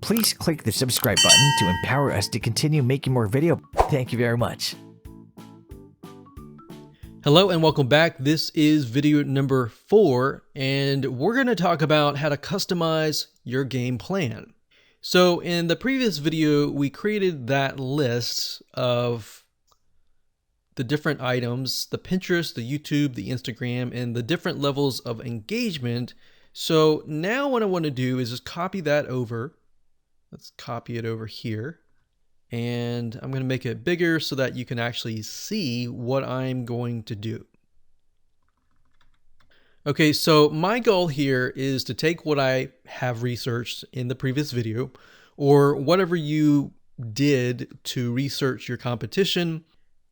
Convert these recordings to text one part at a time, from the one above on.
please click the subscribe button to empower us to continue making more video. Thank you very much. Hello and welcome back. This is video number 4, and we're going to talk about how to customize your game plan. So in the previous video, we created that list of the different items, the Pinterest, the YouTube, the Instagram, and the different levels of engagement. So now what I want to do is just copy that over. Let's copy it over here. And I'm going to make it bigger so that you can actually see what I'm going to do. Okay, so my goal here is to take what I have researched in the previous video, or whatever you did to research your competition,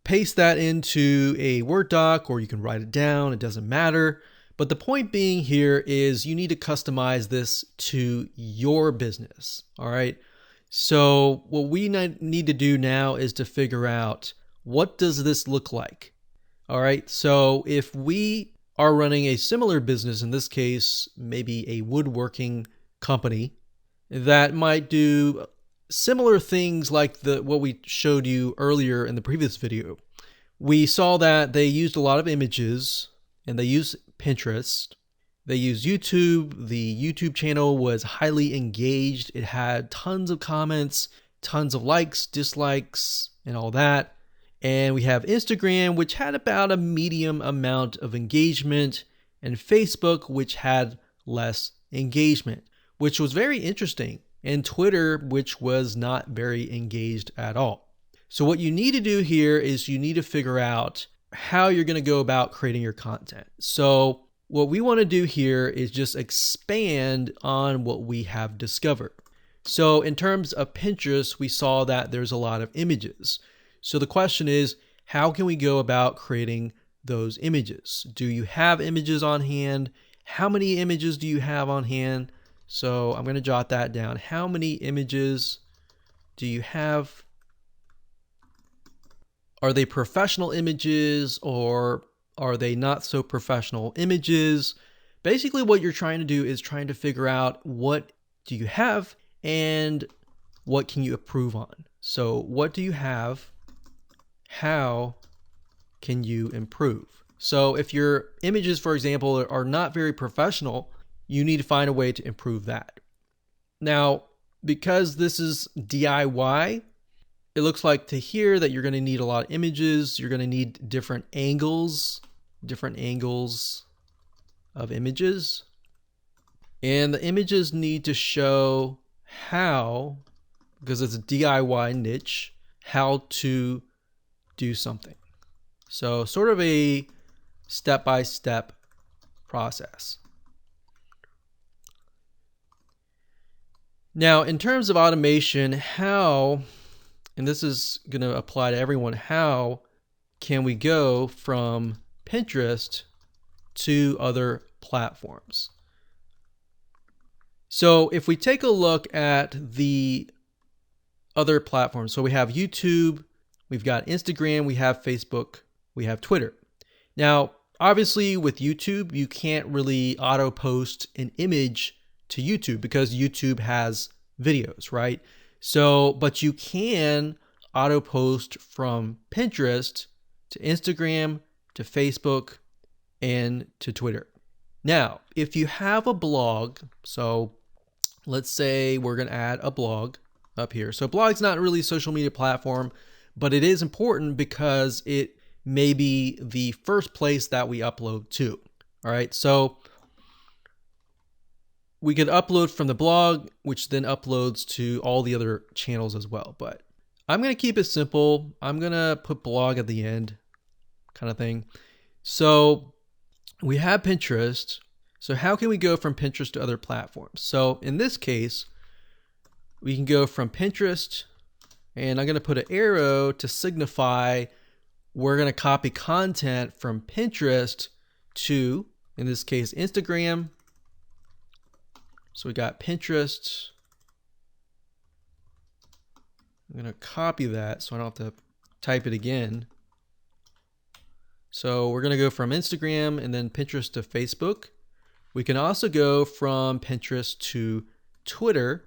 paste that into a Word doc, or you can write it down, it doesn't matter. But the point being here is you need to customize this to your business, all right? So what we need to do now is to figure out, what does this look like? All right, so if we are running a similar business, in this case, maybe a woodworking company that might do similar things like what we showed you earlier in the previous video. We saw that they used a lot of images and they use Pinterest. They use YouTube. The YouTube channel was highly engaged. It had tons of comments, tons of likes, dislikes, and all that. And we have Instagram, which had about a medium amount of engagement, and Facebook, which had less engagement, which was very interesting, and Twitter, which was not very engaged at all. So what you need to do here is you need to figure out how you're going to go about creating your content. So what we want to do here is just expand on what we have discovered. So in terms of Pinterest, we saw that there's a lot of images. So the question is, how can we go about creating those images? Do you have images on hand? How many images do you have on hand? So I'm going to jot that down. How many images do you have? Are they professional images, or are they not so professional images? Basically what you're trying to do is trying to figure out, what do you have and what can you improve on? So what do you have? How can you improve? So if your images, for example, are not very professional, you need to find a way to improve that. Now, because this is DIY, it looks like to here that you're going to need a lot of images. You're going to need different angles of images. And the images need to show how, because it's a DIY niche, how to do something. So sort of a step-by-step process. Now, in terms of automation, how, and this is going to apply to everyone, how can we go from Pinterest to other platforms? So if we take a look at the other platforms, so we have YouTube, we've got Instagram, we have Facebook, we have Twitter. Now, obviously with YouTube, you can't really auto post an image to YouTube because YouTube has videos, right? So, but you can auto post from Pinterest to Instagram, to Facebook, and to Twitter. Now, if you have a blog, so let's say we're going to add a blog up here. So blog's not really a social media platform, but it is important because it may be the first place that we upload to. All right, so we could upload from the blog, which then uploads to all the other channels as well. But I'm going to keep it simple. I'm going to put blog at the end, kind of thing. So we have Pinterest. So how can we go from Pinterest to other platforms? So in this case, we can go from Pinterest, and I'm going to put an arrow to signify we're going to copy content from Pinterest to, in this case, Instagram. So we got Pinterest. I'm going to copy that so I don't have to type it again. So we're going to go from Instagram and then Pinterest to Facebook. We can also go from Pinterest to Twitter.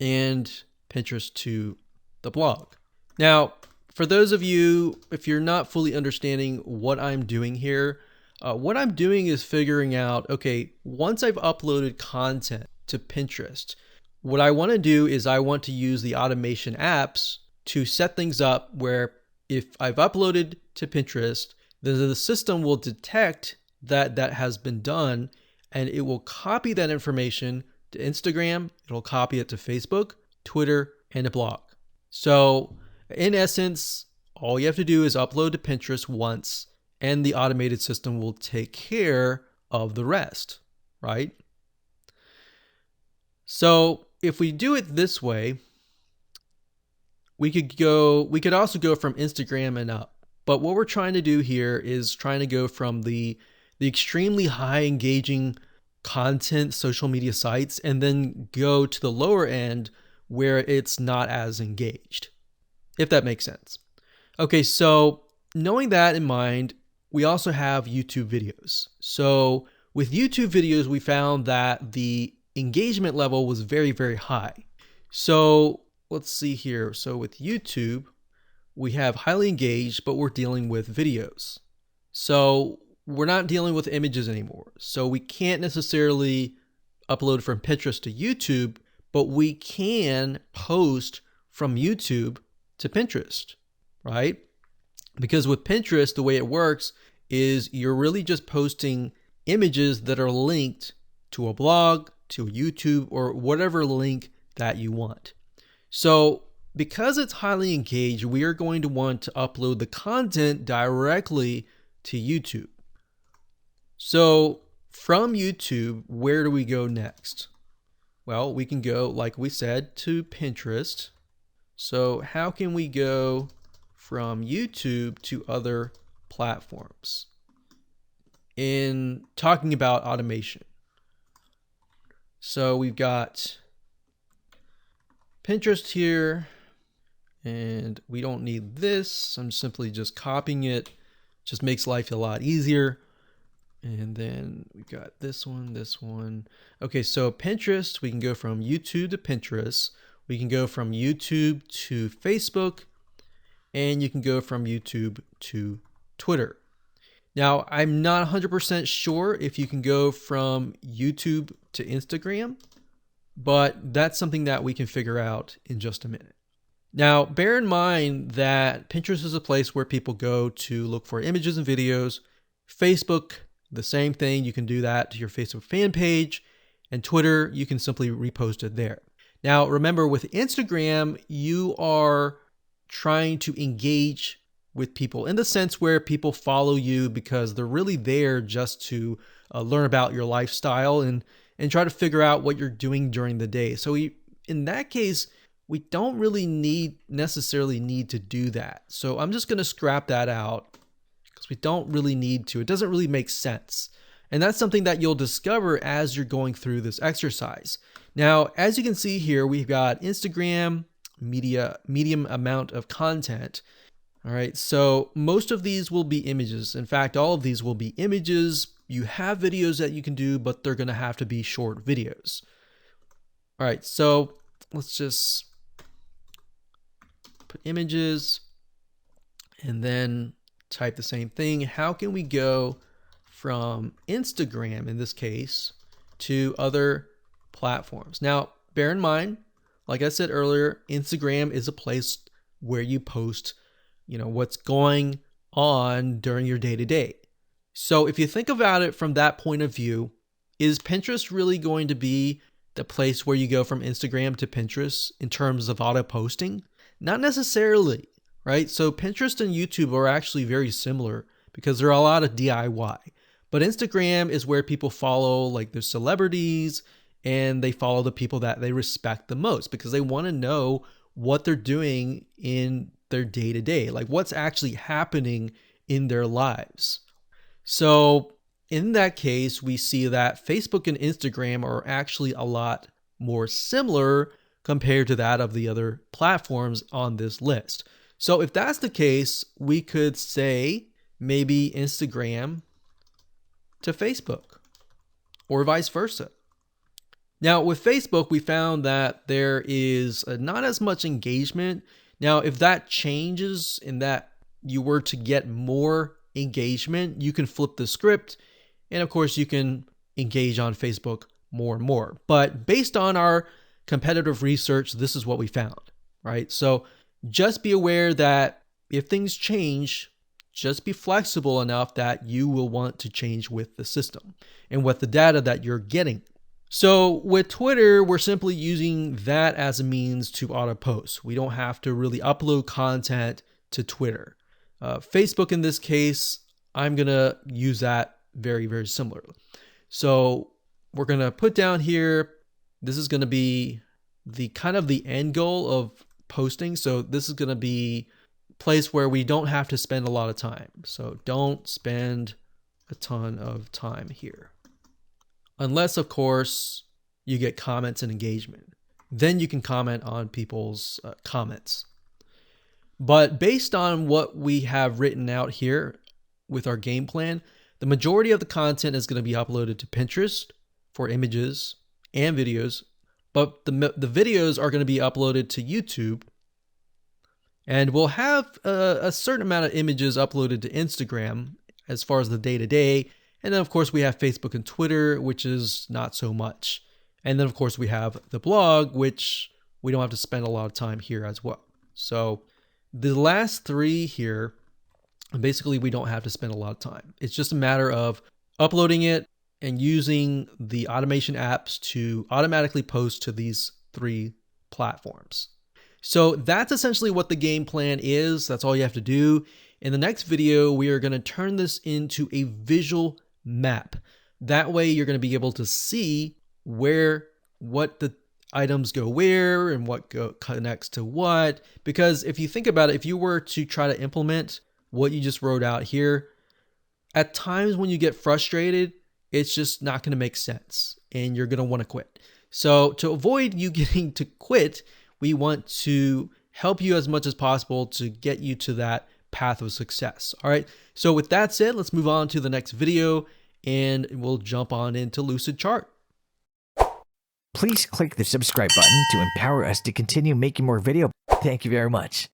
and Pinterest to the blog. Now, for those of you, if you're not fully understanding what I'm doing here, what I'm doing is figuring out, okay, once I've uploaded content to Pinterest, what I want to do is I want to use the automation apps to set things up where if I've uploaded to Pinterest, then the system will detect that that has been done, and it will copy that information to Instagram, it'll copy it to Facebook, Twitter, and a blog. So in essence, all you have to do is upload to Pinterest once, and the automated system will take care of the rest, right? So if we do it this way, we could also go from Instagram and up. But what we're trying to do here is trying to go from the extremely high engaging content social media sites and then go to the lower end where it's not as engaged, if that makes sense. Okay, so knowing that in mind, we also have YouTube videos. So with YouTube videos, we found that the engagement level was very, very high. So let's see here. So with YouTube, we have highly engaged, but we're dealing with videos. So we're not dealing with images anymore. So we can't necessarily upload from Pinterest to YouTube, but we can post from YouTube to Pinterest, right? Because with Pinterest, the way it works is you're really just posting images that are linked to a blog, to a YouTube, or whatever link that you want. So because it's highly engaged, we are going to want to upload the content directly to YouTube. So from YouTube, where do we go next? Well, we can go, like we said, to Pinterest. So how can we go from YouTube to other platforms in talking about automation? So we've got Pinterest here, and we don't need this. I'm simply just copying it. Just makes life a lot easier. And then we've got this one. Okay, so Pinterest, we can go from YouTube to Pinterest. We can go from YouTube to Facebook, and you can go from YouTube to Twitter. Now, I'm not 100% sure if you can go from YouTube to Instagram, but that's something that we can figure out in just a minute. Now, bear in mind that Pinterest is a place where people go to look for images and videos. Facebook, the same thing. You can do that to your Facebook fan page, and Twitter, you can simply repost it there. Now, remember with Instagram, you are trying to engage with people in the sense where people follow you because they're really there just to learn about your lifestyle and try to figure out what you're doing during the day. So in that case, we don't really necessarily need to do that. So I'm just going to scrap that out because we don't really need to. It doesn't really make sense. And that's something that you'll discover as you're going through this exercise. Now, as you can see here, we've got Instagram, medium amount of content. All right, so most of these will be images. In fact, all of these will be images. You have videos that you can do, but they're going to have to be short videos. All right, so let's just put images and then type the same thing. How can we go from Instagram, in this case, to other platforms? Now, bear in mind, like I said earlier, Instagram is a place where you post what's going on during your day-to-day. So if you think about it from that point of view, is Pinterest really going to be the place where you go from Instagram to Pinterest in terms of auto posting? Not necessarily, right? So Pinterest and YouTube are actually very similar because there are a lot of DIY. But Instagram is where people follow like their celebrities, and they follow the people that they respect the most because they want to know what they're doing in their day-to-day, like what's actually happening in their lives. So in that case, we see that Facebook and Instagram are actually a lot more similar compared to that of the other platforms on this list. So if that's the case, we could say maybe Instagram to Facebook or vice versa. Now with Facebook, we found that there is not as much engagement. Now, if that changes and that you were to get more engagement, you can flip the script. And of course, you can engage on Facebook more and more. But based on our competitive research, this is what we found, right? So just be aware that if things change, just be flexible enough that you will want to change with the system and with the data that you're getting. So with Twitter, we're simply using that as a means to auto post. We don't have to really upload content to Twitter. Facebook in this case, I'm gonna use that very, very similarly. So we're gonna put down here, this is gonna be the kind of the end goal of posting. So this is gonna be a place where we don't have to spend a lot of time. So don't spend a ton of time here. Unless, of course, you get comments and engagement. Then you can comment on people's comments. But based on what we have written out here with our game plan, the majority of the content is going to be uploaded to Pinterest for images and videos. But the videos are going to be uploaded to YouTube. And we'll have a certain amount of images uploaded to Instagram as far as the day-to-day. And then, of course, we have Facebook and Twitter, which is not so much. And then, of course, we have the blog, which we don't have to spend a lot of time here as well. So the last three here, basically, we don't have to spend a lot of time. It's just a matter of uploading it and using the automation apps to automatically post to these three platforms. So that's essentially what the game plan is. That's all you have to do. In the next video, we are going to turn this into a visual map. That way you're going to be able to see what the items go where and what connects to what. Because if you think about it, if you were to try to implement what you just wrote out here, at times when you get frustrated, it's just not going to make sense and you're going to want to quit. So to avoid you getting to quit, we want to help you as much as possible to get you to that path of success. All right. So with that said, let's move on to the next video and we'll jump on into Lucidchart. Please click the subscribe button to empower us to continue making more videos. Thank you very much.